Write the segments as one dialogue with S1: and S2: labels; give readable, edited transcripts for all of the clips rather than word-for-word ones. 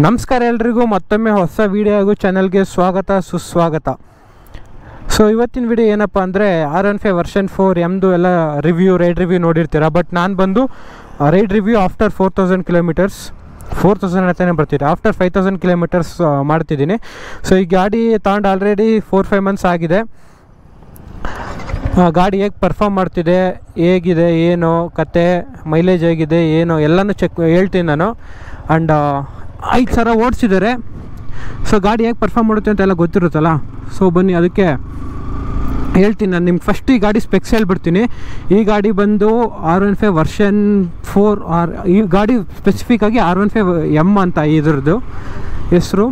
S1: ನಮಸ್ಕಾರ ಎಲ್ರಿಗೂ ಮತ್ತೊಮ್ಮೆ ಹೊಸ ವಿಡಿಯೋ ಹಾಗೂ ಚಾನಲ್ಗೆ ಸ್ವಾಗತ ಸುಸ್ವಾಗತ. ಸೊ ಇವತ್ತಿನ ವಿಡಿಯೋ ಏನಪ್ಪ ಅಂದರೆ R15 ವರ್ಷನ್ 4 ಎಮ್ದು ಎಲ್ಲ ರೈಡ್ ರಿವ್ಯೂ ನೋಡಿರ್ತೀರ. ಬಟ್ ನಾನು ಬಂದು ರೈಡ್ ರಿವ್ಯೂ ಆಫ್ಟರ್ 4000 ಕಿಲೋಮೀಟರ್ಸ್ 4000 ಅಂತಾನೆ ಬರ್ತಿದೆ, ಆಫ್ಟರ್ 5000 ಕಿಲೋಮೀಟರ್ಸ್ ಮಾಡ್ತಿದ್ದೀನಿ. ಸೊ ಈ ಗಾಡಿ ತಗೊಂಡು ಆಲ್ರೆಡಿ 4-5 ಮಂತ್ಸ್ ಆಗಿದೆ. ಗಾಡಿ ಹೇಗೆ ಪರ್ಫಾರ್ಮ್ ಮಾಡ್ತಿದೆ, ಹೇಗಿದೆ, ಏನು ಕತೆ, ಮೈಲೇಜ್ ಹೇಗಿದೆ, ಏನು ಎಲ್ಲನೂ ಹೇಳ್ತೀನಿ ನಾನು. ಆ್ಯಂಡ್ 5,000 ಓಡಿಸಿದ್ದಾರೆ. ಸೊ ಗಾಡಿ ಹೇಗೆ ಪರ್ಫಾರ್ಮ್ ಮಾಡುತ್ತೆ ಅಂತೆಲ್ಲ ಗೊತ್ತಿರುತ್ತಲ್ಲ. ಸೊ ಬನ್ನಿ ಅದಕ್ಕೆ ಹೇಳ್ತೀನಿ ನಾನು ನಿಮ್ಗೆ. ಫಸ್ಟ್ ಈ ಗಾಡಿ ಸ್ಪೆಕ್ಸ್ ಹೇಳ್ಬಿಡ್ತೀನಿ. ಈ ಗಾಡಿ ಬಂದು R15 ವರ್ಷನ್ 4 ಈ ಗಾಡಿ ಸ್ಪೆಸಿಫಿಕ್ಕಾಗಿ R15 ಎಮ್ ಅಂತ ಇದ್ರದ್ದು ಹೆಸರು,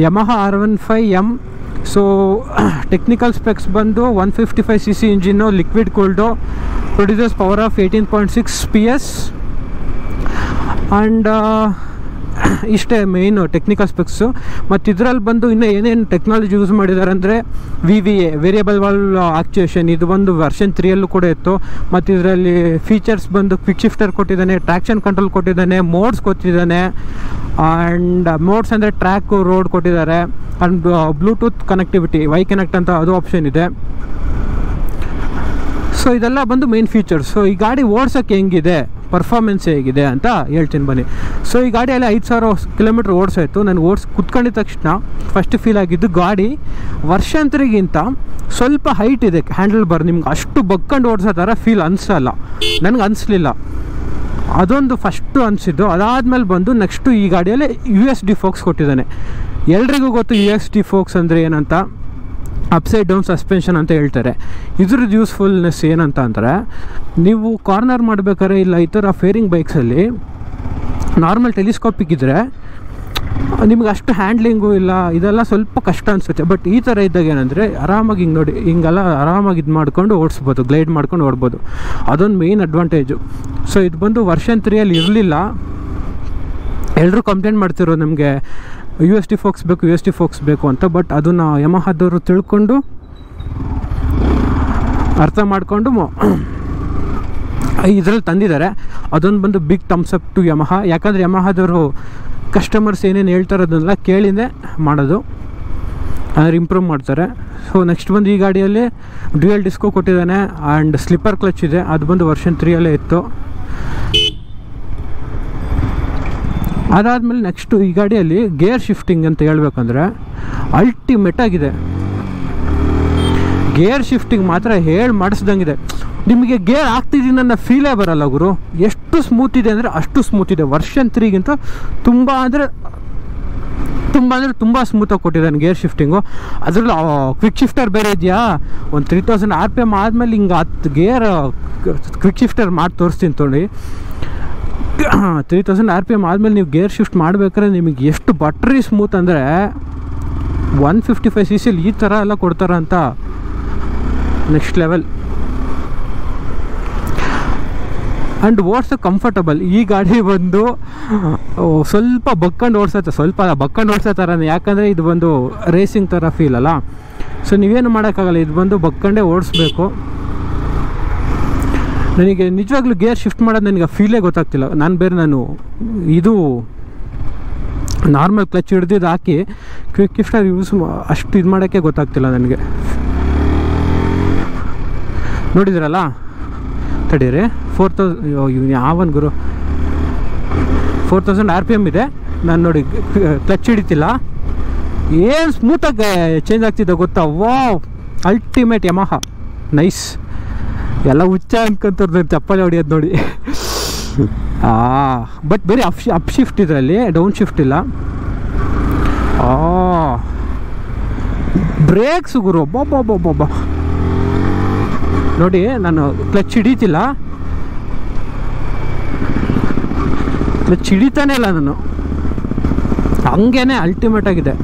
S1: Yamaha R15 so technical specs ಬಂದು 155cc engine, liquid cooled, producers power of 18.6 PS and ಇಷ್ಟೇ ಮೇಯ್ನು ಟೆಕ್ನಿಕಲ್ ಸ್ಪೆಕ್ಸು. ಮತ್ತು ಇದರಲ್ಲಿ ಬಂದು ಇನ್ನೂ ಏನೇನು ಟೆಕ್ನಾಲಜಿ ಯೂಸ್ ಮಾಡಿದ್ದಾರೆ ಅಂದರೆ VVA ವೇರಿಯಬಲ್ ವಾಲ್ವ್ ಆಕ್ಚುಯೇಷನ್, ಇದು ಬಂದು ವರ್ಷನ್ 3ಯಲ್ಲೂ ಕೂಡ ಇತ್ತು. ಮತ್ತು ಇದರಲ್ಲಿ ಫೀಚರ್ಸ್ ಬಂದು ಕ್ವಿಕ್ ಶಿಫ್ಟರ್ ಕೊಟ್ಟಿದ್ದಾನೆ, ಟ್ರ್ಯಾಕ್ಷನ್ ಕಂಟ್ರೋಲ್ ಕೊಟ್ಟಿದ್ದಾನೆ, ಮೋಡ್ಸ್ ಕೊಟ್ಟಿದ್ದಾನೆ. ಆ್ಯಂಡ್ ಮೋಡ್ಸ್ ಅಂದರೆ ಟ್ರ್ಯಾಕು, ರೋಡ್ ಕೊಟ್ಟಿದ್ದಾರೆ. And Bluetooth connectivity, Y connect ಅಂತ ಅದು ಆಪ್ಷನ್ ಇದೆ. ಸೊ ಇದೆಲ್ಲ ಬಂದು ಮೇನ್ ಫೀಚರ್ಸ್. ಸೊ ಈ ಗಾಡಿ ಓಡ್ಸೋಕ್ಕೆ ಹೆಂಗಿದೆ, ಪರ್ಫಾರ್ಮೆನ್ಸ್ ಹೇಗಿದೆ ಅಂತ ಹೇಳ್ತೀನಿ ಬನ್ನಿ. ಸೊ ಈ ಗಾಡಿಯಲ್ಲಿ 5,000 ಕಿಲೋಮೀಟ್ರ್ ಓಡಿಸಾಯಿತು. ನಾನು ಕೂತ್ಕೊಂಡಿದ್ದ ತಕ್ಷಣ ಫಸ್ಟ್ ಫೀಲ್ ಆಗಿದ್ದು ಗಾಡಿ ವರ್ಷನ್ 3ಗಿಂತ ಸ್ವಲ್ಪ ಹೈಟ್ ಇದೆ ಹ್ಯಾಂಡಲ್ ಬಾರ್. ನಿಮ್ಗೆ ಅಷ್ಟು ಬಗ್ಕೊಂಡು ಓಡಿಸೋ ಥರ ಫೀಲ್ ಅನಿಸಲ್ಲ, ನನಗೆ ಅನಿಸ್ಲಿಲ್ಲ. ಅದೊಂದು ಫಸ್ಟು ಅನಿಸಿದ್ದು. ಅದಾದಮೇಲೆ ಬಂದು ನೆಕ್ಸ್ಟು ಈ ಗಾಡಿಯಲ್ಲಿ USD ಫೋಕ್ಸ್ ಕೊಟ್ಟಿದ್ದಾನೆ. ಎಲ್ರಿಗೂ ಗೊತ್ತು USD ಫೋಕ್ಸ್ ಅಂದರೆ ಏನಂತ, ಅಪ್ಸೈಡ್ ಡೌನ್ ಸಸ್ಪೆನ್ಷನ್ ಅಂತ ಹೇಳ್ತಾರೆ. ಇದ್ರದ್ದು ಯೂಸ್ಫುಲ್ನೆಸ್ ಏನಂತ ಅಂದರೆ, ನೀವು ಕಾರ್ನರ್ ಮಾಡಬೇಕಾದ್ರೆ ಇಲ್ಲ ಈ ಥರ ಫೇರಿಂಗ್ ಬೈಕ್ಸಲ್ಲಿ ನಾರ್ಮಲ್ ಟೆಲಿಸ್ಕೋಪಿಕ್ ಇದ್ದರೆ ನಿಮ್ಗೆ ಅಷ್ಟು ಹ್ಯಾಂಡ್ಲಿಂಗು ಇಲ್ಲ, ಇದೆಲ್ಲ ಸ್ವಲ್ಪ ಕಷ್ಟ ಅನಿಸುತ್ತೆ. ಬಟ್ ಈ ಥರ ಇದ್ದಾಗ ಏನಂದರೆ ಆರಾಮಾಗಿ ಹಿಂಗೆ ನೋಡಿ, ಹಿಂಗೆಲ್ಲ ಆರಾಮಾಗಿ ಇದು ಮಾಡ್ಕೊಂಡು ಓಡಿಸ್ಬೋದು, ಗ್ಲೈಡ್ ಮಾಡ್ಕೊಂಡು ಓಡ್ಬೋದು. ಅದೊಂದು ಮೇಯ್ನ್ ಅಡ್ವಾಂಟೇಜು. ಸೊ ಇದು ಬಂದು ವರ್ಷನ್ 3ಯಲ್ಲಿ ಇರಲಿಲ್ಲ. ಎಲ್ಲರೂ ಕಂಪ್ಲೇಂಟ್ ಮಾಡ್ತಿರೋದು ನಮಗೆ USD ಫೋಕ್ಸ್ ಬೇಕು ಅಂತ. ಬಟ್ ಅದನ್ನು ಯಮಹದವರು ತಿಳ್ಕೊಂಡು ಅರ್ಥ ಮಾಡಿಕೊಂಡು ಇದರಲ್ಲಿ ತಂದಿದ್ದಾರೆ. ಅದೊಂದು ಬಂದು big thumbs up to Yamaha. ಯಾಕಂದರೆ ಯಮಹದವರು ಕಸ್ಟಮರ್ಸ್ ಏನೇನು ಹೇಳ್ತಾರೆ ಅದನ್ನೆಲ್ಲ ಕೇಳಿಂದೆ ಮಾಡೋದು, ಅಂದರೆ ಇಂಪ್ರೂವ್ ಮಾಡ್ತಾರೆ. ಸೊ ನೆಕ್ಸ್ಟ್ ಬಂದು ಈ ಗಾಡಿಯಲ್ಲಿ ಡ್ಯುಯಲ್ ಡಿಸ್ಕೋ ಕೊಟ್ಟಿದ್ದಾನೆ ಆ್ಯಂಡ್ ಸ್ಲಿಪ್ಪರ್ ಕ್ಲಚ್ ಇದೆ. ಅದು ಬಂದು ವರ್ಷನ್ 3ಯಲ್ಲೇ ಇತ್ತು. ಅದಾದಮೇಲೆ ನೆಕ್ಸ್ಟು ಈ ಗಾಡಿಯಲ್ಲಿ ಗೇರ್ ಶಿಫ್ಟಿಂಗ್ ಅಂತ ಹೇಳ್ಬೇಕಂದ್ರೆ ಅಲ್ಟಿಮೇಟ್ ಆಗಿದೆ. ಗೇರ್ ಶಿಫ್ಟಿಂಗ್ ಮಾತ್ರ ಮಾಡಿಸ್ದಂಗಿದೆ. ನಿಮಗೆ ಗೇರ್ ಆಗ್ತಿದ್ದೀನಿ ಅನ್ನೋ ಫೀಲೇ ಬರಲ್ಲ ಗುರು. ಎಷ್ಟು ಸ್ಮೂತ್ ಇದೆ ಅಂದರೆ ಅಷ್ಟು ಸ್ಮೂತ್ ಇದೆ. ವರ್ಷನ್ 3ಗಿಂತ ತುಂಬ ಸ್ಮೂತಾಗಿ ಕೊಟ್ಟಿದ್ದಾನೆ ಗೇರ್ ಶಿಫ್ಟಿಂಗು. ಅದರಲ್ಲಿ ಕ್ವಿಕ್ ಶಿಫ್ಟರ್ ಬೇರೆ ಇದೆಯಾ, ಒಂದು 3000 RPM ಆದಮೇಲೆ ಹಿಂಗೆ 10 ಗೇರ್ ಕ್ವಿಕ್ ಶಿಫ್ಟರ್ ಮಾಡಿ ತೋರಿಸ್ತೀನಿ ತೊಳಿ. 3000 RPM ಆದಮೇಲೆ ನೀವು ಗೇರ್ ಶಿಫ್ಟ್ ಮಾಡಬೇಕಾದ್ರೆ ನಿಮಗೆ ಎಷ್ಟು ಬಟ್ರಿ ಸ್ಮೂತ್ ಅಂದರೆ 155cc ಈ ಥರ ಎಲ್ಲ ಕೊಡ್ತಾರೆ ಅಂತ ನೆಕ್ಸ್ಟ್ ಲೆವೆಲ್. ಆ್ಯಂಡ್ ಓಡಿಸೋ ಕಂಫರ್ಟಬಲ್. ಈ ಗಾಡಿ ಬಂದು ಸ್ವಲ್ಪ ಬಗ್ಕೊಂಡು ಓಡಿಸೋ ಥರನೇ. ಯಾಕಂದರೆ ಇದು ಬಂದು ರೇಸಿಂಗ್ ಥರ ಫೀಲ್ ಅಲ್ಲ. ಸೊ ನೀವೇನು ಮಾಡೋಕ್ಕಾಗಲ್ಲ, ಇದು ಬಂದು ಬಗ್ಕೊಂಡೇ ಓಡಿಸ್ಬೇಕು. ನನಗೆ ನಿಜವಾಗ್ಲೂ ಗೇರ್ ಶಿಫ್ಟ್ ಮಾಡೋದು ನನಗೆ ಫೀಲೇ ಗೊತ್ತಾಗ್ತಿಲ್ಲ. ನಾನು ಇದು ನಾರ್ಮಲ್ ಕ್ಲಚ್ ಹಿಡ್ದಿದ್ದು ಹಾಕಿ ಕ್ವಿಕ್ ಶಿಫ್ಟರ್ ಯೂಸ್ ಅಷ್ಟು ಇದು ಮಾಡೋಕ್ಕೆ ಗೊತ್ತಾಗ್ತಿಲ್ಲ ನನಗೆ. ನೋಡಿದ್ರಲ್ಲ, ತಡೀರಿ, 4000 ಯಾವನ್ ಗುರು 4000 RPM ಇದೆ. ನಾನು ನೋಡಿ ಕ್ಲಚ್ ಹಿಡಿತಿಲ್ಲ, ಏನು ಸ್ಮೂತಾಗಿ ಚೇಂಜ್ ಆಗ್ತಿದ್ದೆ ಗೊತ್ತಾ. Wow, ultimate Yamaha, nice. ಎಲ್ಲ ಹುಚ್ಚ ಅನ್ಕೊಂತಾರೆ ಚಪ್ಪಲಿ ಹೊಡಿಯೋದು ನೋಡಿ. ಬಟ್ ಬೇರೆ ಅಪ್ ಶಿಫ್ಟ್ ಇದರಲ್ಲಿ, ಡೌನ್ ಶಿಫ್ಟ್ ಇಲ್ಲ. ಬ್ರೇಕ್ಸ್ ಗುರು, ಒಬ್ಬೊಬ್ಬೊಬ್ಬೊಬ್ಬ ನೋಡಿ. ನಾನು ಕ್ಲಚ್ ಹಿಡಿತಾನೆ ಇಲ್ಲ ನಾನು, ಹಂಗೇನೆ ಅಲ್ಟಿಮೇಟ್ ಆಗಿದೆ.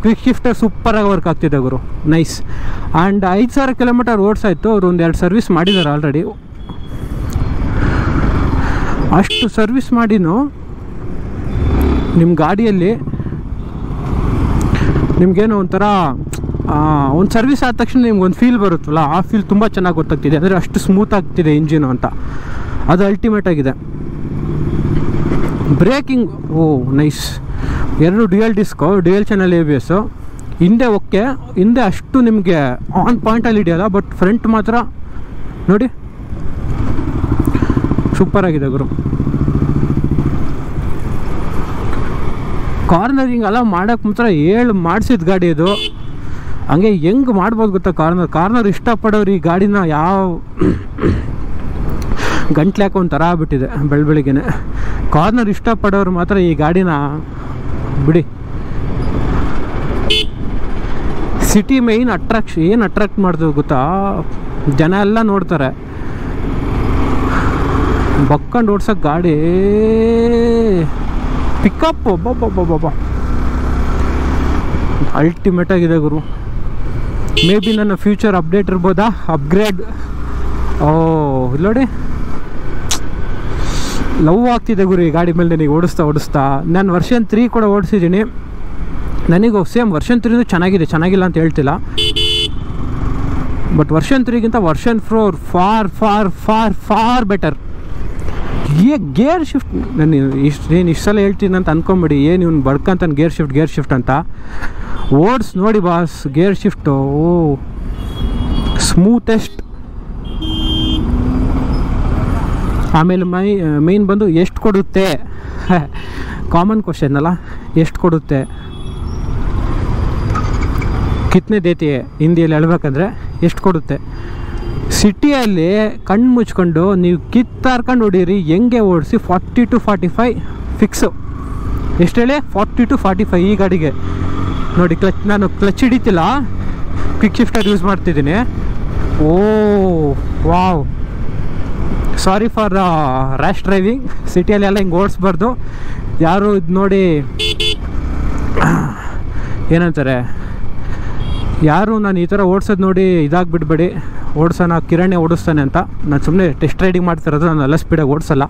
S1: ಕ್ವಿಕ್ ಶಿಫ್ಟರ್ ಸೂಪರಾಗಿ ವರ್ಕ್ ಆಗ್ತಿದೆ ಗುರು, ನೈಸ್. ಆ್ಯಂಡ್ 5,000 ಕಿಲೋಮೀಟರ್ ಓಡಿಸಾಯ್ತು. ಅವರು ಒಂದು 2 ಸರ್ವಿಸ್ ಮಾಡಿದ್ದಾರೆ ಆಲ್ರೆಡಿ. ಅಷ್ಟು ಸರ್ವಿಸ್ ಮಾಡಿನೂ ನಿಮ್ಮ ಗಾಡಿಯಲ್ಲಿ ನಿಮಗೇನು ಒಂಥರ ಒಂದು ಸರ್ವಿಸ್ ಆದ ತಕ್ಷಣ ನಿಮ್ಗೆ ಒಂದು ಫೀಲ್ ಬರುತ್ತಲ್ಲ, ಆ ಫೀಲ್ ತುಂಬ ಚೆನ್ನಾಗಿ ಗೊತ್ತಾಗ್ತಿದೆ. ಅಂದರೆ ಅಷ್ಟು ಸ್ಮೂತ್ ಆಗ್ತಿದೆ ಇಂಜಿನು ಅಂತ. ಅದು ಅಲ್ಟಿಮೇಟ್ ಆಗಿದೆ. Braking oh nice. 2 dual disc, dual channel ABS. ಹಿಂದೆ ಓಕೆ, ಹಿಂದೆ ಅಷ್ಟು ನಿಮಗೆ ಆನ್ ಪಾಯಿಂಟಲ್ಲಿ ಹಿಡಿಯೋಲ್ಲ, ಬಟ್ ಫ್ರಂಟ್ ಮಾತ್ರ ನೋಡಿ ಸೂಪರ್ ಆಗಿದೆ ಗುರು. ಕಾರ್ನರಿಂಗ್ ಎಲ್ಲ ಮಾಡೋಕ್ಕೆ ಮಾತ್ರ ಮಾಡಿಸಿದ ಗಾಡಿ ಇದು. ಹಂಗೆ ಹೆಂಗೆ ಮಾಡ್ಬೋದು ಗೊತ್ತಾ ಕಾರ್ನರ್ ಇಷ್ಟಪಡೋರು ಈ ಗಾಡಿನ ಯಾವ ಗಂಟ್ಲು ಯಾಕೆ ಒಂಥರ ಆಗ್ಬಿಟ್ಟಿದೆ ಬೆಳಬೆಳಿಗ್ಗೆನೆ. ಕಾರ್ನರ್ ಇಷ್ಟಪಡೋರು ಮಾತ್ರ ಈ ಗಾಡಿನ ಬಿಡಿ. ಸಿಟಿ ಮೇಯ್ನ್ ಏನು ಅಟ್ರಾಕ್ಟ್ ಮಾಡ್ತದೆ ಗೊತ್ತಾ, ಜನ ಎಲ್ಲ ನೋಡ್ತಾರೆ. ಬಕ್ಕೊಂಡು ಓಡ್ಸೋಕ್ಕೆ ಗಾಡಿ ಪಿಕಪ್ ಒಬ್ಬೊಬ್ಬೊಬ್ಬೊಬ್ಬ ಅಲ್ಟಿಮೇಟ್ ಆಗಿದೆ ಗುರು. ಮೇ ಬಿ ನನ್ನ ಫ್ಯೂಚರ್ ಅಪ್ಡೇಟ್ ಇರ್ಬೋದಾ, ಅಪ್ಗ್ರೇಡ್. ಓ ಇಲ್ಲಿ ನೋಡಿ, ಲವ್ ಆಗ್ತಿದೆ ಗುರು ಈ ಗಾಡಿ ಮೇಲೆ ನನಗೆ ಓಡಿಸ್ತಾ. ನಾನು ವರ್ಷನ್ 3 ಕೂಡ ಓಡಿಸಿದ್ದೀನಿ. ನನಗೂ ಸೇಮ್ ವರ್ಷನ್ 3 ಚೆನ್ನಾಗಿಲ್ಲ ಅಂತ ಹೇಳ್ತಿಲ್ಲ, ಬಟ್ ವರ್ಷನ್ 3ಗಿಂತ version 4 far far far far better. Gear shift ನಾನು ಇಷ್ಟು ಸಲ ಹೇಳ್ತೀನಿ ಅಂತ ಅಂದ್ಕೊಂಬಿಡಿ, ಏನು ಇವ್ನು ಬಡ್ಕಂತಾನೆ ಗೇರ್ ಶಿಫ್ಟ್ ಅಂತ. ಓಡ್ಸ್ ನೋಡಿ ಬಾಸ್, ಗೇರ್ ಶಿಫ್ಟು ಸ್ಮೂತೆಸ್ಟ್. ಆಮೇಲೆ ಮೈನ್ ಬಂದು ಎಷ್ಟು ಕೊಡುತ್ತೆ, ಕಾಮನ್ ಕ್ವಶನ್ ಅಲ್ಲ, ಎಷ್ಟು ಕೊಡುತ್ತೆ, ಕಿತ್ನೆ ದೇತಿ ಹಿಂದಿಯಲ್ಲಿ ಹೇಳ್ಬೇಕಂದ್ರೆ ಎಷ್ಟು ಕೊಡುತ್ತೆ. ಸಿಟಿಯಲ್ಲಿ ಕಣ್ಣು ಮುಚ್ಕೊಂಡು ನೀವು ಕಿತ್ತಾರ್ಕೊಂಡು ಹೊಡೀರಿ, ಹೆಂಗೆ ಓಡಿಸಿ 40 to 45 ಫಿಕ್ಸು. ಎಷ್ಟು ಹೇಳಿ, 40 to 45 ಈ ಗಾಡಿಗೆ. ನೋಡಿ ನಾನು ಕ್ಲಚ್ ಹಿಡಿತಿಲ್ಲ, ಕ್ವಿಕ್ ಶಿಫ್ಟರ್ ಯೂಸ್ ಮಾಡ್ತಿದ್ದೀನಿ. Oh wow, sorry for rash driving. ಸಿಟಿಯಲ್ಲಿ ಎಲ್ಲ ಹಿಂಗೆ ಓಡಿಸ್ಬಾರ್ದು. ಯಾರು ಇದು ನೋಡಿ ಏನಂತಾರೆ, ಯಾರು ನಾನು ಈ ಥರ ಓಡಿಸೋದು ನೋಡಿ ಇದಾಗಿಬಿಡ್ಬೇಡಿ. ಓಡಿಸೋಣ, ಕಿರಣೆ ಓಡಿಸ್ತಾನೆ ಅಂತ. ನಾನು ಸುಮ್ಮನೆ ಟೆಸ್ಟ್ ರೈಡಿಂಗ್ ಮಾಡ್ತಿರೋದು, ನಾನು ಎಲ್ಲ ಸ್ಪೀಡಾಗಿ ಓಡಿಸಲ್ಲ.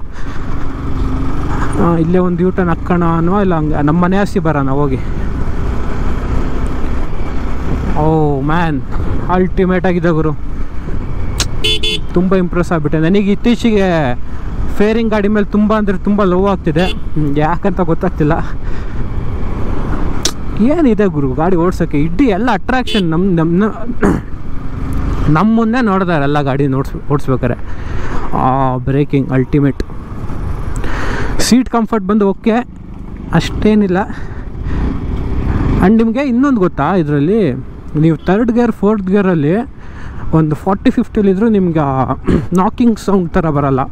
S1: ಇಲ್ಲೇ ಒಂದು ಯೂಟರ್ನ್ ಹಾಕೋಣ ಅನ್ನೋ, ಇಲ್ಲ ಹಂಗೆ ನಮ್ಮ ಮನೆ ಹಸಿ ಬರೋಣ ಹೋಗಿ. ಓ ಮ್ಯಾನ್, ಅಲ್ಟಿಮೇಟ್ ಆಗಿದೆ ಗುರು. ತುಂಬ ಇಂಪ್ರೆಸ್ ಆಗಿಬಿಟ್ಟೆ. ನನಗೆ ಇತ್ತೀಚೆಗೆ ಫೇರಿಂಗ್ ಗಾಡಿ ಮೇಲೆ ತುಂಬ ಲವ್ ಆಗ್ತಿದೆ, ಯಾಕಂತ ಗೊತ್ತಾಗ್ತಿಲ್ಲ. ಏನಿದೆ ಗುರು ಗಾಡಿ ಓಡ್ಸೋಕ್ಕೆ, ಇಡೀ ಎಲ್ಲ ಅಟ್ರಾಕ್ಷನ್ ನಮ್ಮ ಮುಂದೆ ನೋಡ್ತಾರೆ ಎಲ್ಲ ಗಾಡಿ ಓಡಿಸ್ಬೇಕಾರೆ. Braking ultimate. ಸೀಟ್ ಕಂಫರ್ಟ್ ಬಂದು ಓಕೆ, ಅಷ್ಟೇನಿಲ್ಲ. ಆ್ಯಂಡ್ ನಿಮಗೆ ಇನ್ನೊಂದು ಗೊತ್ತಾ, ಇದರಲ್ಲಿ ನೀವು 3rd ಗೇರ್ 4th ಗೇರಲ್ಲಿ ಒಂದು 40-50 ನಿಮ್ಗೆ ನಾಕಿಂಗ್ ಸೌಂಡ್ ಥರ ಬರೋಲ್ಲ.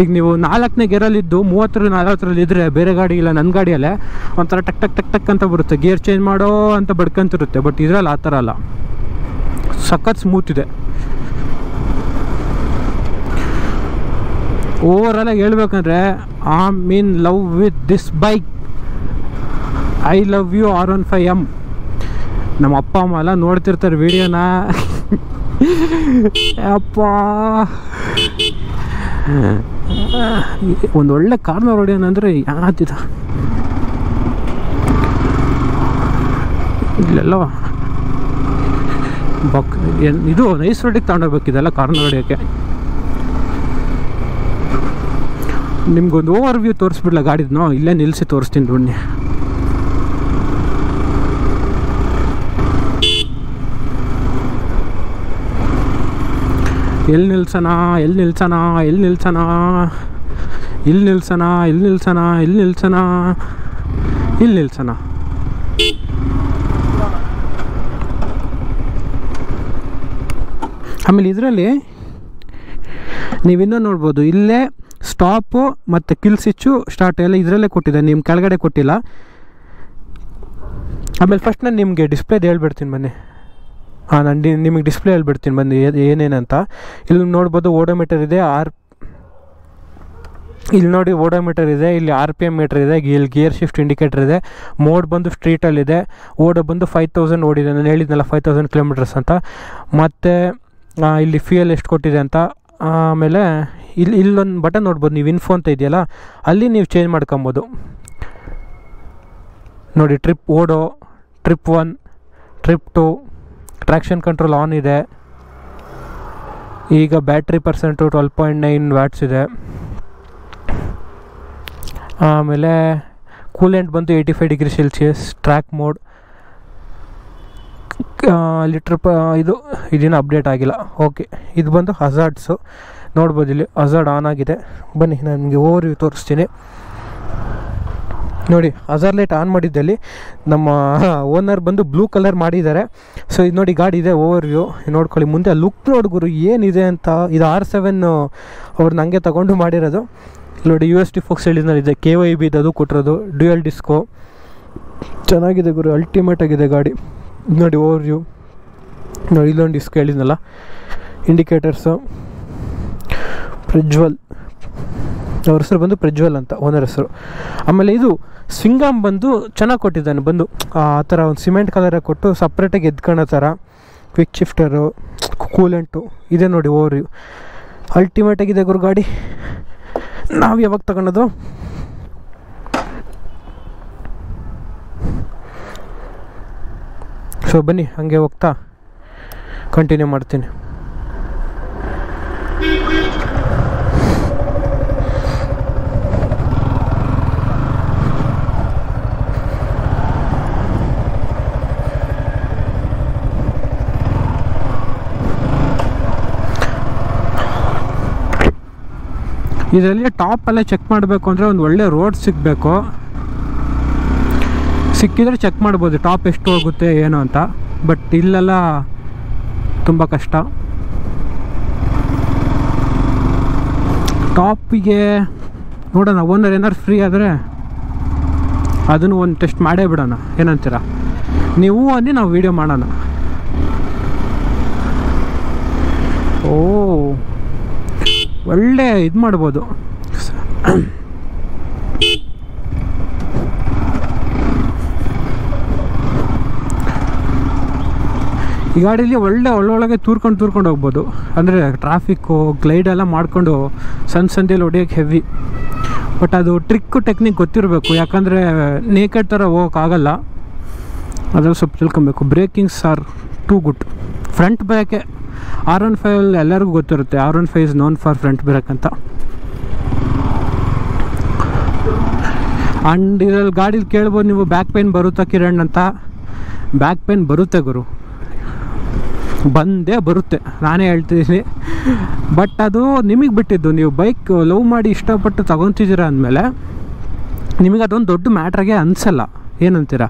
S1: ಈಗ ನೀವು 4ನೇ ಗೇರಲ್ಲಿದ್ದು 30-40 ಇದ್ದರೆ ಬೇರೆ ಗಾಡಿ ಇಲ್ಲ, ನನ್ನ ಗಾಡಿಯಲ್ಲೇ ಒಂಥರ ಟಕ್ ಟಕ್ ಟಕ್ ಟಕ್ ಅಂತ ಬರುತ್ತೆ, ಗೇರ್ ಚೇಂಜ್ ಮಾಡೋ ಅಂತ ಬಡ್ಕೊಂತಿರುತ್ತೆ. ಬಟ್ ಇದರಲ್ಲಿ ಆ ಥರ ಅಲ್ಲ, ಸಖತ್ ಸ್ಮೂತ್ ಇದೆ. ಓವರಾಲಾಗಿ ಹೇಳ್ಬೇಕಂದ್ರೆ I mean love with this bike. I love you R15M. ನಮ್ಮ ಅಪ್ಪ ಅಮ್ಮ ಎಲ್ಲ ನೋಡ್ತಿರ್ತಾರೆ ವಿಡಿಯೋನ. ಅಪ್ಪ ಒಂದು ಒಳ್ಳೆ ಕಾರ್ನ ಹೊಡಿಯೋಣಂದರೆ ಯಾತಿದ ಇಲ್ಲೆಲ್ಲ ಇದು ನೈಸ್ ರೋಡಿಗೆ ತಗೊಂಡೋಗ್ಬೇಕಿದೆಲ್ಲ ಕಾರ್ನ ಹೊಡಿಯೋಕ್ಕೆ. ನಿಮ್ಗೊಂದು ಓವರ್ ವ್ಯೂ ತೋರಿಸ್ಬಿಡ್ಲ ಗಾಡಿದ್ನೋ, ಇಲ್ಲೇ ನಿಲ್ಲಿಸಿ ತೋರಿಸ್ತೀನಿ ಬನ್ನಿ. ಎಲ್ಲಿ ನಿಲ್ಸೋಣ, ಆಮೇಲೆ ಇದರಲ್ಲಿ ನೀವಿನ್ನೂ ನೋಡ್ಬೋದು, ಇಲ್ಲೇ ಸ್ಟಾಪು ಮತ್ತು ಕಿಲ್ ಸ್ವಿಚ್ಚು ಸ್ಟಾರ್ಟ್ ಎಲ್ಲ ಇದರಲ್ಲೇ ಕೊಟ್ಟಿದೆ, ನಿಮ್ಮ ಕೆಳಗಡೆ ಕೊಟ್ಟಿಲ್ಲ. ಆಮೇಲೆ ಫಸ್ಟ್ ನಾನು ನಿಮಗೆ ಡಿಸ್ಪ್ಲೇದು ಹೇಳ್ಬಿಡ್ತೀನಿ ಬನ್ನಿ. ನಾನು ನಿಮಗೆ ಡಿಸ್ಪ್ಲೇ ಹೇಳ್ಬಿಡ್ತೀನಿ ಬಂದು ಏನೇನಂತ. ಇಲ್ಲಿ ನೋಡ್ಬೋದು ಓಡೋಮೀಟರ್ ಇದೆ, ಇಲ್ಲಿ ನೋಡಿ ಓಡೋಮೀಟರ್ ಇದೆ, ಇಲ್ಲಿ RPM ಮೀಟರ್ ಇದೆ, ಇಲ್ಲಿ ಗೇರ್ ಶಿಫ್ಟ್ ಇಂಡಿಕೇಟರ್ ಇದೆ, ಮೋಡ್ ಬಂದು ಸ್ಟ್ರೀಟಲ್ಲಿದೆ, ಓಡೋ ಬಂದು 5000 ಓಡಿದೆ. ನಾನು ಹೇಳಿದ್ನಲ್ಲ 5000 ಕಿಲೋಮೀಟರ್ಸ್ ಅಂತ. ಮತ್ತು ಇಲ್ಲಿ ಫ್ಯೂಯಲ್ ಎಷ್ಟು ಕೊಟ್ಟಿದೆ ಅಂತ. ಆಮೇಲೆ ಇಲ್ಲೊಂದು ಬಟನ್ ನೋಡ್ಬೋದು ನೀವು, ಇನ್ಫೋ ಅಂತ ಇದೆಯಲ್ಲ, ಅಲ್ಲಿ ನೀವು ಚೇಂಜ್ ಮಾಡ್ಕೊಬೋದು ನೋಡಿ. Trip 1, trip 2, traction control on ಇದೆ. ಈಗ ಬ್ಯಾಟ್ರಿ ಪರ್ಸೆಂಟು 12.9 ವ್ಯಾಟ್ಸ್ ಇದೆ. ಆಮೇಲೆ ಕೂಲೆಂಟ್ ಬಂದು 85 degree Celsius, track mode, litre ಇದೇನು ಅಪ್ಡೇಟ್ ಆಗಿಲ್ಲ. ಓಕೆ, ಇದು ಬಂದು ಹಜಾರ್ಡ್ಸು ನೋಡ್ಬೋದು, ಇಲ್ಲಿ ಹಜಾರ್ಡ್ ಆನ್ ಆಗಿದೆ. ಬನ್ನಿ ನಾನು ನಿಮಗೆ ಓವರ್ ವ್ಯೂ ತೋರಿಸ್ತೀನಿ. ನೋಡಿ, ಹಜಾರ್ ಲೈಟ್ ಆನ್ ಮಾಡಿದ್ದಲ್ಲಿ ನಮ್ಮ ಓನರ್ ಬಂದು ಬ್ಲೂ ಕಲರ್ ಮಾಡಿದ್ದಾರೆ. ಸೊ ಇದು ನೋಡಿ ಗಾಡಿ ಇದೆ, ಓವರ್ ವ್ಯೂ ನೋಡ್ಕೊಳ್ಳಿ. ಮುಂದೆ ಲುಕ್ ನೋಡ್ಗುರು ಏನಿದೆ ಅಂತ. ಇದು R7 ಅವ್ರು ನನಗೆ ತಗೊಂಡು ಮಾಡಿರೋದು. ನೋಡಿ USD ಫೋಕ್ಸ್ ಹೇಳಿದ್ನಲ್ಲಿದೆ, KYB ಅದು ಕೊಟ್ಟಿರೋದು, ಡ್ಯುಯಲ್ ಡಿಸ್ಕೋ, ಚೆನ್ನಾಗಿದೆ ಗುರು, ಅಲ್ಟಿಮೇಟ್ ಆಗಿದೆ ಗಾಡಿ. ನೋಡಿ ಓವರ್ ವ್ಯೂ ನೋಡಿ, ಇಲ್ಲೊಂದು ಡಿಸ್ಕ್ ಹೇಳಿದ್ನಲ್ಲ, ಇಂಡಿಕೇಟರ್ಸು, ಪ್ರಜ್ವಲ್ ಅವ್ರ ಹೆಸರು ಬಂದು ಪ್ರಜ್ವಲ್ ಅಂತ ಓನರ್ ಹೆಸರು. ಆಮೇಲೆ ಇದು ಸ್ವಿಂಗಾಮ್ ಬಂದು ಚೆನ್ನಾಗಿ ಕೊಟ್ಟಿದ್ದಾನೆ, ಬಂದು ಆ ಥರ ಒಂದು ಸಿಮೆಂಟ್ ಕಲರಾಗಿ ಕೊಟ್ಟು ಸಪ್ರೇಟಾಗಿ ಎದ್ಕೊಳ್ಳೋ ಥರ. ಕ್ವಿಕ್ ಶಿಫ್ಟರು, ಕೂಲೆಂಟು ಇದೆ ನೋಡಿ ಓವರ್ ವ್ಯೂ. ಅಲ್ಟಿಮೇಟಾಗಿದೆ ಗುರು ಗಾಡಿ. ನಾವು ಯಾವಾಗ ತಗೊಳೋದು? ಸೊ ಬನ್ನಿ ಹಾಗೆ ಹೋಗ್ತಾ ಕಂಟಿನ್ಯೂ ಮಾಡ್ತೀನಿ. ಇದರಲ್ಲಿ ಟಾಪೆಲ್ಲ ಚೆಕ್ ಮಾಡಬೇಕು ಅಂದರೆ ಒಂದು ಒಳ್ಳೆ ರೋಡ್ ಸಿಗಬೇಕು. ಸಿಕ್ಕಿದ್ರೆ ಚೆಕ್ ಮಾಡ್ಬೋದು ಟಾಪ್ ಎಷ್ಟು ಹೋಗುತ್ತೆ ಏನು ಅಂತ. ಬಟ್ ಇಲ್ಲೆಲ್ಲ ತುಂಬ ಕಷ್ಟ. ಟಾಪಿಗೆ ನೋಡೋಣ, ಓನರ್ ಏನಾರು ಫ್ರೀ ಆದರೆ ಅದನ್ನು ಒಂದು ಟೆಸ್ಟ್ ಮಾಡೇ ಬಿಡೋಣ, ಏನಂತೀರ ನೀವು? ಅನ್ನಿ ನಾವು ವೀಡಿಯೋ ಮಾಡೋಣ. ಓ ಒಳ್ಳೆ ಇದು ಮಾಡ್ಬೋದು. ಈ ಗಾಡೀಲಿ ಒಳ್ಳೊಳಗೆ ತೂರ್ಕೊಂಡು ಹೋಗ್ಬೋದು. ಅಂದರೆ ಟ್ರಾಫಿಕ್ಕು ಗ್ಲೈಡೆಲ್ಲ ಮಾಡಿಕೊಂಡು ಸಂದೇಲಿ ಹೊಡಿಯೋಕ್ಕೆ ಹೆವಿ. ಬಟ್ ಅದು ಟೆಕ್ನಿಕ್ ಗೊತ್ತಿರಬೇಕು, ಯಾಕಂದರೆ ನೇಕೆಡ್ ಥರ ಹೋಗೋಕ್ಕಾಗಲ್ಲ. ಅದ್ರಲ್ಲಿ ಸ್ವಲ್ಪ ತಿಳ್ಕೊಬೇಕು. Brakings are too good. Front ಬ್ರೇಕೆ R15 ಎಲ್ಲರಿಗೂ ಗೊತ್ತಿರುತ್ತೆ. R15 is known for front brake ಅಂತ. ಆ್ಯಂಡ್ ಇದರಲ್ಲಿ ಗಾಡೀಲಿ ಕೇಳ್ಬೋದು ನೀವು, ಬ್ಯಾಕ್ ಪೇನ್ ಬರುತ್ತಾ ಕಿರಣ್ ಅಂತ. ಬ್ಯಾಕ್ ಪೇನ್ ಬರುತ್ತೆ ಗುರು, ಬಂದೇ ಬರುತ್ತೆ, ನಾನೇ ಹೇಳ್ತಿದ್ದೀನಿ. ಬಟ್ ಅದು ನಿಮಗೆ ಬಿಟ್ಟಿದ್ದು. ನೀವು ಬೈಕ್ ಲವ್ ಮಾಡಿ ಇಷ್ಟಪಟ್ಟು ತಗೊತಿದ್ದೀರ ಅಂದಮೇಲೆ ನಿಮಗೆ ಅದೊಂದು ದೊಡ್ಡ ಮ್ಯಾಟ್ರಾಗೆ ಅನಿಸಲ್ಲ. ಏನಂತೀರ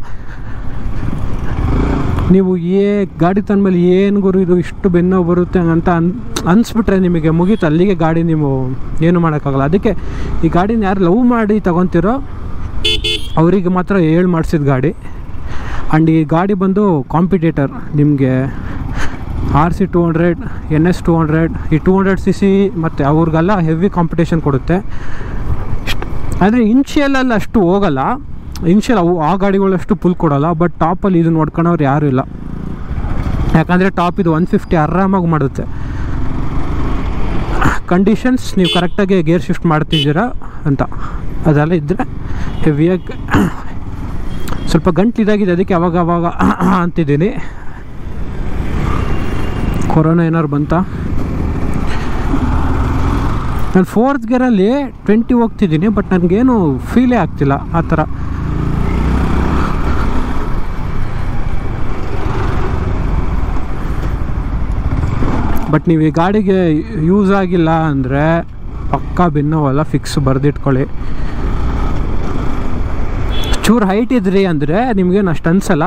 S1: ನೀವು? ಗಾಡಿ ತಂದಮೇಲೆ ಏನು ಗುರು ಇದು ಇಷ್ಟು ಬೆನ್ನೋ ಬರುತ್ತೆ ಅಂತ ಅನಿಸ್ಬಿಟ್ರೆ ನಿಮಗೆ ಮುಗೀತು, ಅಲ್ಲಿಗೆ ಗಾಡಿ ನೀವು ಏನು ಮಾಡೋಕ್ಕಾಗಲ್ಲ. ಅದಕ್ಕೆ ಈ ಗಾಡಿನ ಯಾರು ಲವ್ ಮಾಡಿ ತಗೊತಿರೋ ಅವರಿಗೆ ಮಾತ್ರ ಮಾಡಿಸಿದ ಗಾಡಿ. ಆ್ಯಂಡ್ ಈ ಗಾಡಿ ಬಂದು ಕಾಂಪಿಟೇಟರ್ ನಿಮಗೆ RC 200, NS 200, ಈ 200cc ಮತ್ತು ಅವ್ರಿಗೆಲ್ಲ ಹೆವಿ ಕಾಂಪಿಟೇಷನ್ ಕೊಡುತ್ತೆ. ಆದರೆ ಇನ್ಷಿಯಲಲ್ಲಿ ಅಷ್ಟು ಹೋಗಲ್ಲ. ಆ ಗಾಡಿಗಳಷ್ಟು ಪುಲ್ ಕೊಡೋಲ್ಲ. ಬಟ್ ಟಾಪಲ್ಲಿ ಇದು ನೋಡ್ಕೊಳೋರು ಯಾರೂ ಇಲ್ಲ. ಯಾಕಂದರೆ ಟಾಪ್ ಇದು 150 ಆರಾಮಾಗಿ ಮಾಡುತ್ತೆ. ಕಂಡೀಷನ್ಸ್ ನೀವು ಕರೆಕ್ಟಾಗಿ ಗೇರ್ ಶಿಫ್ಟ್ ಮಾಡ್ತಿದ್ದೀರಾ ಅಂತ, ಅದೆಲ್ಲ ಇದ್ದರೆ ಹೆವಿಯಾಗಿ ಸ್ವಲ್ಪ ಗಂಟ್ಲು ಇದಾಗಿದೆ. ಅದಕ್ಕೆ ಅವಾಗ ಅಂತಿದ್ದೀನಿ. ಕೊರೋನಾ ಏನಾರು ಬಂತ? ನಾನು 4th ಗೇರಲ್ಲಿ 20 ಹೋಗ್ತಿದ್ದೀನಿ, ಬಟ್ ನನಗೇನು ಫೀಲೇ ಆಗ್ತಿಲ್ಲ ಆ ಥರ. ಬಟ್ ನೀವು ಈ ಗಾಡಿಗೆ ಯೂಸ್ ಆಗಿಲ್ಲ ಅಂದರೆ ಪಕ್ಕಾ ಭಿನ್ನವಲ್ಲ, ಫಿಕ್ಸ್ ಬರೆದಿಟ್ಕೊಳ್ಳಿ. ಚೂರು ಹೈಟ್ ಇದ್ರಿ ಅಂದರೆ ನಿಮಗೇನು ಅಷ್ಟು ಅನಿಸಲ್ಲ.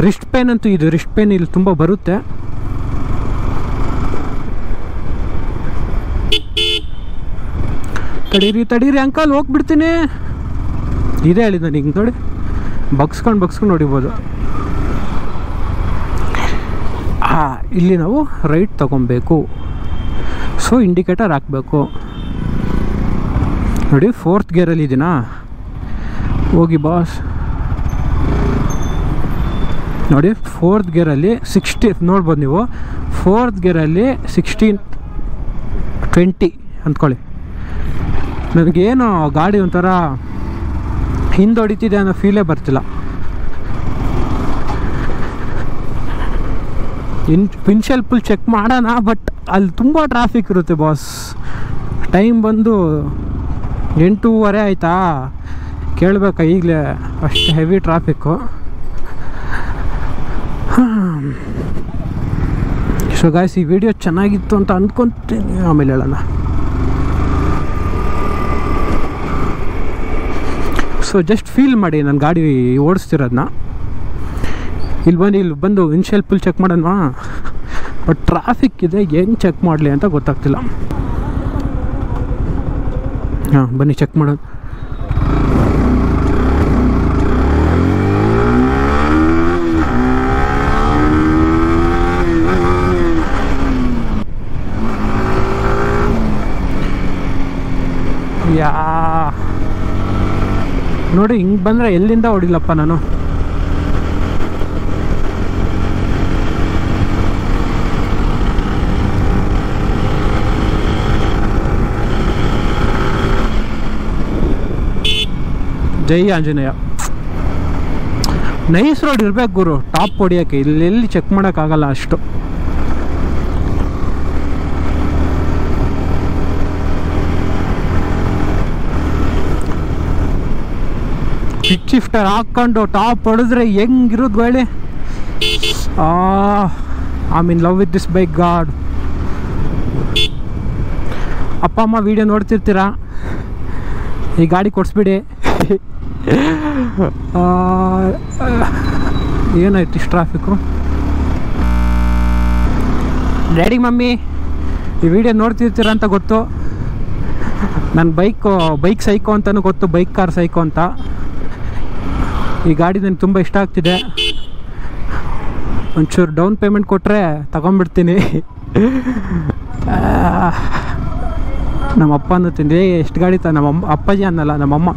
S1: ರಿಸ್ಟ್ ಪೇನ್ ಅಂತೂ ಇದು ರಿಸ್ಟ್ ಪೇನ್ ಇಲ್ಲಿ ತುಂಬ ಬರುತ್ತೆ. ತಡೀರಿ ಅಂಕಲ್, ಹೋಗ್ಬಿಡ್ತೀನಿ. ಇದೇ ಹೇಳಿದ್ದು ನಾನು. ಹಿಂಗೆ ನೋಡಿ ಬಗ್ಸ್ಕೊಂಡು ಹೊಡಿಬೋದು. ಇಲ್ಲಿ ನಾವು ರೈಟ್ ತೊಗೊಬೇಕು. ಸೊ ಇಂಡಿಕೇಟರ್ ಹಾಕಬೇಕು. ನೋಡಿ 4th ಗೇರಲ್ಲಿ ಇದೀನಾ, ಹೋಗಿ ಬಾಸ್. ನೋಡಿ 4th ಗೇರಲ್ಲಿ 60 ನೋಡ್ಬೋದು ನೀವು. 4th ಗೇರಲ್ಲಿ 16-20 ಅಂದ್ಕೊಳ್ಳಿ. ನನಗೇನು ಗಾಡಿ ಒಂಥರ ಹಿಂದೊಡಿತಿದೆ ಅನ್ನೋ ಫೀಲೇ ಬರ್ತಿಲ್ಲ. ವಿಂಡ್ಶೀಲ್ಡ್ ಫುಲ್ ಚೆಕ್ ಮಾಡೋಣ, ಬಟ್ ಅಲ್ಲಿ ತುಂಬ ಟ್ರಾಫಿಕ್ ಇರುತ್ತೆ ಬಾಸ್. ಟೈಮ್ ಬಂದು 8:30 ಆಯಿತಾ. ಕೇಳಬೇಕಾ ಈಗಲೇ ಅಷ್ಟು ಹೆವಿ ಟ್ರಾಫಿಕ್ಕು. ಸೊ ಗಾಯ್ಸ್, ಈ ವಿಡಿಯೋ ಚೆನ್ನಾಗಿತ್ತು ಅಂತ ಅಂದ್ಕೊತೀನಿ, ಆಮೇಲೆ ಹೇಳೋಣ. ಸೊ ಜಸ್ಟ್ ಫೀಲ್ ಮಾಡಿ ನಾನು ಗಾಡಿ ಓಡಿಸ್ತಿರೋದನ್ನ. ಇಲ್ಲಿ ಬಂದು ವಿಂಡ್ಶೀಲ್ಡ್ ಫುಲ್ ಚೆಕ್ ಮಾಡೋಣ. ಬಟ್ ಟ್ರಾಫಿಕ್ ಇದೆ, ಹೆಂಗೆ ಚೆಕ್ ಮಾಡಲಿ ಅಂತ ಗೊತ್ತಾಗ್ತಿಲ್ಲ. ಹಾಂ, ಬನ್ನಿ ಚೆಕ್ ಮಾಡೋದು. ನೋಡಿ, ಹಿಂಗೆ ಬಂದರೆ ಎಲ್ಲಿಂದ ಹೊಡಿಲಪ್ಪ ನಾನು. ಜೈ ಆಂಜನೇಯ. ನೈಸ್ ರೋಡ್ ಇರ್ಬೇಕು ಗುರು, ಟಾಪ್ ಹೊಡಿಯೋಕ್ಕೆ. ಇಲ್ಲೆಲ್ಲಿ ಚೆಕ್ ಮಾಡೋಕ್ಕಾಗಲ್ಲ ಅಷ್ಟು. ಕಿಕ್ ಶಿಫ್ಟರ್ ಹಾಕ್ಕೊಂಡು ಟಾಪ್ ಹೊಡೆದ್ರೆ ಹೆಂಗಿರೋದು ಗಾಡಿ. I mean love with this bike god. ಅಪ್ಪ ಅಮ್ಮ ವಿಡಿಯೋ ನೋಡ್ತಿರ್ತೀರಾ, ಈ ಗಾಡಿ ಕೊಡಿಸ್ಬಿಡಿ. ಏನಾಯ್ತು ಇಷ್ಟು ಟ್ರಾಫಿಕ್ಕು? ಡ್ಯಾಡಿ ಮಮ್ಮಿ ಈ ವಿಡಿಯೋ ನೋಡ್ತಿರ್ತೀರ ಅಂತ ಗೊತ್ತು. ನನ್ನ ಬೈಕ್ ಸೈಕೋ ಅಂತಲೂ ಗೊತ್ತು, ಬೈಕ್ ಕಾರ್ ಸೈಕೋ ಅಂತ. ಈ ಗಾಡಿ ನನಗೆ ತುಂಬ ಇಷ್ಟ ಆಗ್ತಿದೆ. ಒಂಚೂರು ಡೌನ್ ಪೇಮೆಂಟ್ ಕೊಟ್ಟರೆ ತಗೊಂಡ್ಬಿಡ್ತೀನಿ. ನಮ್ಮ ಅಪ್ಪ ಅನ್ನುತ್ತೀನಿ, ಎಷ್ಟು ಗಾಡಿ ನಮ್ಮ ಅಪ್ಪಾಜಿ ಅನ್ನಲ್ಲ, ನಮ್ಮಮ್ಮ,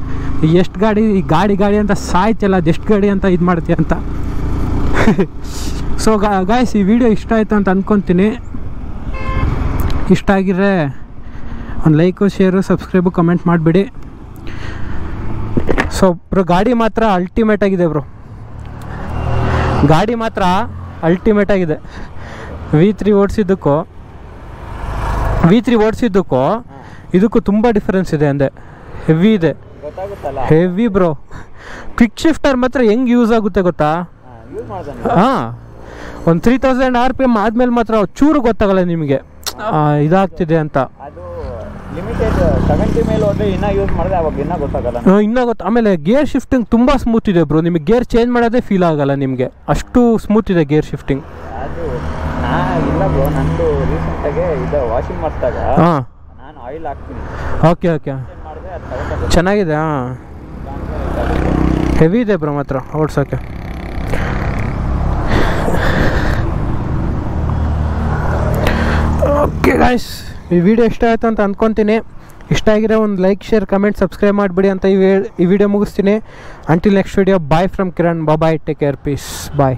S1: ಎಷ್ಟು ಗಾಡಿ ಈ ಗಾಡಿ ಅಂತ ಸಾಯ್ತಲ್ಲ, ಅದೆಷ್ಟು ಗಾಡಿ ಅಂತ ಇದು ಮಾಡ್ತೀಯ ಅಂತ. ಸೊ ಗಾಯ್ಸ್, ಈ ವಿಡಿಯೋ ಇಷ್ಟ ಆಯಿತು ಅಂತ ಅಂದ್ಕೊತೀನಿ. ಇಷ್ಟ ಆಗಿದ್ರೆ ಒಂದು ಲೈಕು, ಶೇರು, ಸಬ್ಸ್ಕ್ರೈಬು, ಕಮೆಂಟ್ ಮಾಡಿಬಿಡಿ. ಸೊ ಬ್ರೋ, ಗಾಡಿ ಮಾತ್ರ ಅಲ್ಟಿಮೇಟ್ ಆಗಿದೆ ಬ್ರೋ, ಗಾಡಿ ಮಾತ್ರ ಅಲ್ಟಿಮೇಟ್ ಆಗಿದೆ. V3 ಓಡಿಸಿದ್ದಕ್ಕೂ ಇದಕ್ಕೂ ತುಂಬ ಡಿಫ್ರೆನ್ಸ್ ಇದೆ ಅಂದೆ. ಹೆವಿ ಇದೆ, ಹೆವಿ ಬ್ರೋ. ಕ್ವಿಕ್ ಶಿಫ್ಟರ್ ಮಾತ್ರ ಹೆಂಗೆ ಯೂಸ್ ಆಗುತ್ತೆ ಗೊತ್ತಾ? ಹಾಂ, ಒಂದು 3000 RPM ಆದಮೇಲೆ ಮಾತ್ರ ಚೂರು ಗೊತ್ತಾಗಲ್ಲ ನಿಮಗೆ ಇದಾಗ್ತಿದೆ ಅಂತ. ಆಮೇಲೆ ಗೇರ್ ಶಿಫ್ಟಿಂಗ್ ತುಂಬ ಸ್ಮೂತ್ ಇದೆ ಬ್ರೋ. ನಿಮಗೆ ಗೇರ್ ಚೇಂಜ್ ಮಾಡೋದೇ ಫೀಲ್ ಆಗಲ್ಲ ನಿಮಗೆ, ಅಷ್ಟು ಸ್ಮೂತ್ ಇದೆ ಗೇರ್ ಶಿಫ್ಟಿಂಗ್. ಹಾಂ, ಓಕೆ ಓಕೆ, ಚೆನ್ನಾಗಿದೆ. ಹಾಂ, ಹೆವಿ ಇದೆ ಬ್ರೋ ಮಾತ್ರ ಓಡ್ಸೋಕ್ಕೆ. ಓಕೆ ಗಾಯ್ಸ್, ಈ ವಿಡಿಯೋ ಇಷ್ಟ ಆಯಿತು ಅಂತ ಅಂದ್ಕೊತೀನಿ. ಇಷ್ಟ ಆಗಿರೋ ಒಂದು ಲೈಕ್, ಶೇರ್, ಕಮೆಂಟ್, ಸಬ್ಸ್ಕ್ರೈಬ್ ಮಾಡಿಬಿಡಿ ಅಂತ ಈ ವಿಡಿಯೋ ಮುಗಿಸ್ತೀನಿ. Until next video, bye from Kiran. Bye, take care, peace, bye.